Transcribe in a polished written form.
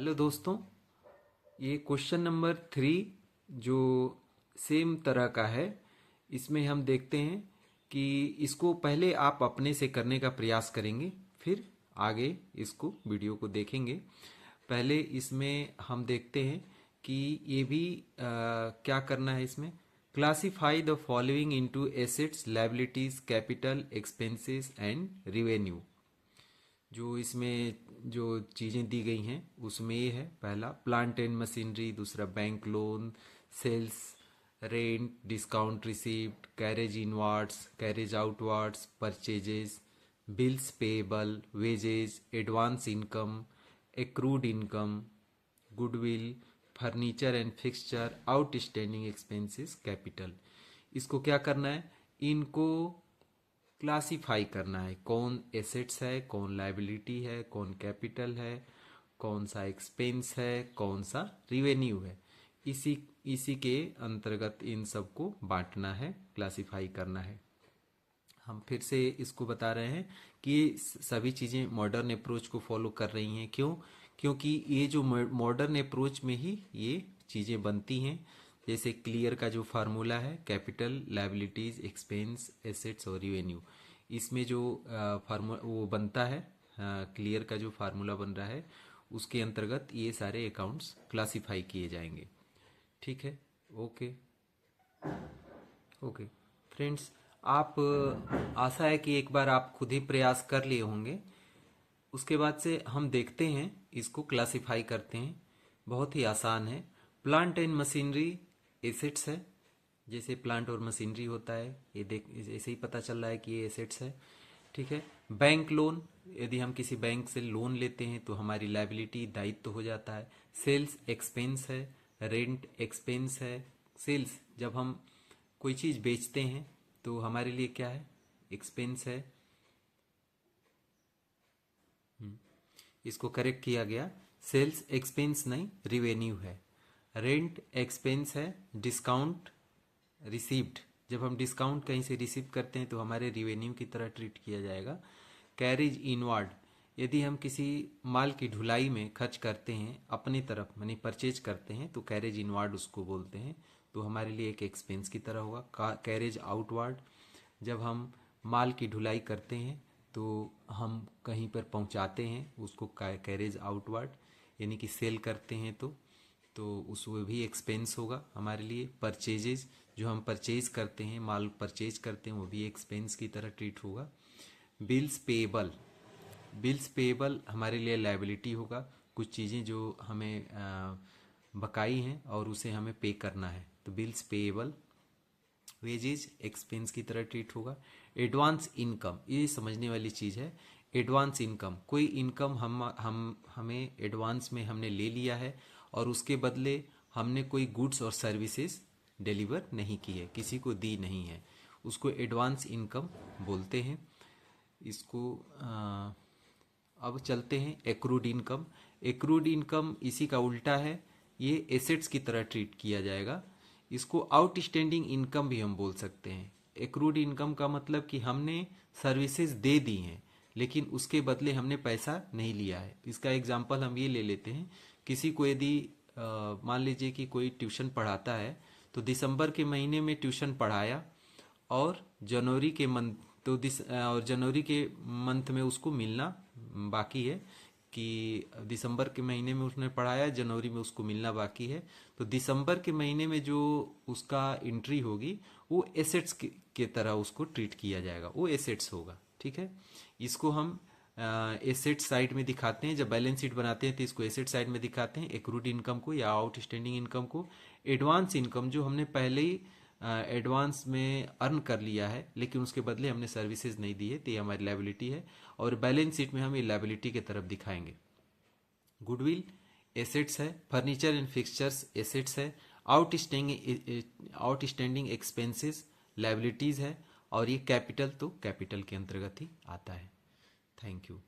Hello दोस्तों, ये question number 3 जो सेम तरह का है, इसमें हम देखते हैं कि इसको पहले आप अपने से करने का प्रयास करेंगे, फिर आगे इसको वीडियो को देखेंगे। पहले इसमें हम देखते हैं कि ये भी क्या करना है। इसमें classify the following into assets, liabilities, capital, expenses and revenue. जो इसमें जो चीज़ें दी गई हैं उसमें ये है, पहला प्लांट एंड मशीनरी, दूसरा bank loan, sales, rent, discount received, carriage inwards, carriage outwards, purchases, bills payable, wages, advance income, accrued income, goodwill, furniture and fixture, outstanding expenses, capital. इसको क्या करना है, इनको क्लासिफाई करना है, कौन एसेट्स है, कौन लायबिलिटी है, कौन कैपिटल है, कौन सा एक्सपेंस है, कौन सा रिवेन्यू है। इसी इसी के अंतर्गत इन सबको बांटना है, क्लासिफाई करना है। हम फिर से इसको बता रहे हैं कि ये सभी चीज़ें मॉडर्न अप्रोच को फॉलो कर रही हैं। क्यों? क्योंकि ये जो मॉडर्न अप्रोच में ही ये चीज़ें बनती हैं। जैसे क्लियर का जो फार्मूला है, कैपिटल, लायबिलिटीज, एक्सपेंस, एसेट्स और रिवेन्यू, इसमें जो फार्मूला वो बनता है, क्लियर का जो फार्मूला बन रहा है, उसके अंतर्गत ये सारे अकाउंट्स क्लासिफाई किए जाएंगे। ठीक है, ओके ओके फ्रेंड्स, आप आशा है कि एक बार आप खुद ही प्रयास कर लिए होंगे। उसके बाद से हम देखते हैं, इसको क्लासिफाई करते हैं। बहुत ही आसान है। प्लांट एंड मशीनरी एसेट्स है, जैसे प्लांट और मशीनरी होता है, ये देख ऐसे ही पता चल रहा है कि ये एसेट्स है। ठीक है। बैंक लोन, यदि हम किसी बैंक से लोन लेते हैं तो हमारी लायबिलिटी, दायित्व हो जाता है। सेल्स एक्सपेंस है, रेंट एक्सपेंस है। सेल्स, जब हम कोई चीज़ बेचते हैं तो हमारे लिए क्या है, एक्सपेंस है। इसको करेक्ट किया गया, सेल्स एक्सपेंस नहीं, रिवेन्यू है। रेंट एक्सपेंस है, डिस्काउंट रिसीव्ड, जब हम डिस्काउंट कहीं से रिसीव करते हैं तो हमारे रिवेन्यू की तरह ट्रीट किया जाएगा। कैरेज इनवार्ड, यदि हम किसी माल की ढुलाई में खर्च करते हैं अपनी तरफ, यानी परचेज करते हैं, तो कैरेज इनवार्ड उसको बोलते हैं, तो हमारे लिए एक एक्सपेंस की तरह होगा। कैरेज आउटवार्ड, जब हम माल की ढुलाई करते हैं तो हम कहीं पर पहुंचाते हैं, उसको कैरेज आउटवार्ड, यानी कि सेल करते हैं तो उसमें भी एक्सपेंस होगा हमारे लिए। परचेजेज, जो हम परचेज करते हैं, माल परचेज करते हैं, वो भी एक्सपेंस की तरह ट्रीट होगा। बिल्स पेएबल, बिल्स पेएबल हमारे लिए लायबिलिटी होगा। कुछ चीज़ें जो हमें बकाई हैं और उसे हमें पे करना है, तो बिल्स पेएबल। वेजेज एक्सपेंस की तरह ट्रीट होगा। एडवांस इनकम, ये समझने वाली चीज़ है। एडवांस इनकम, कोई इनकम हम हमें एडवांस में हमने ले लिया है और उसके बदले हमने कोई गुड्स और सर्विसेज डिलीवर नहीं की है, किसी को दी नहीं है, उसको एडवांस इनकम बोलते हैं। इसको अब चलते हैं एक्रूड इनकम। एक्रूड इनकम इसी का उल्टा है, ये एसेट्स की तरह ट्रीट किया जाएगा। इसको आउटस्टैंडिंग इनकम भी हम बोल सकते हैं। एक्रूड इनकम का मतलब कि हमने सर्विसेज दे दी हैं लेकिन उसके बदले हमने पैसा नहीं लिया है। इसका एग्जांपल हम ये ले लेते हैं, किसी को यदि मान लीजिए कि कोई ट्यूशन पढ़ाता है, तो दिसंबर के महीने में ट्यूशन पढ़ाया और जनवरी के मंथ, और जनवरी के मंथ में उसको मिलना बाकी है, कि दिसंबर के महीने में उसने पढ़ाया, जनवरी में उसको मिलना बाकी है, तो दिसंबर के महीने में जो उसका एंट्री होगी वो एसेट्स के तरह उसको ट्रीट किया जाएगा, वो एसेट्स होगा। ठीक है, इसको हम एसेट साइड में दिखाते हैं, जब बैलेंस शीट बनाते हैं तो इसको एसेट साइड में दिखाते हैं, एक्रूड इनकम को या आउटस्टैंडिंग इनकम को। एडवांस इनकम, जो हमने पहले ही एडवांस में अर्न कर लिया है लेकिन उसके बदले हमने सर्विसेज नहीं दी है, तो ये हमारी लायबिलिटी है और बैलेंस शीट में हम ये लायबिलिटी की तरफ दिखाएंगे। गुडविल एसेट्स है, फर्नीचर एंड फिक्सचर्स एसेट्स है, आउटस्टैंडिंग एक्सपेंसेस लायबिलिटीज है, और ये कैपिटल तो कैपिटल के अंतर्गत ही आता है। Thank you.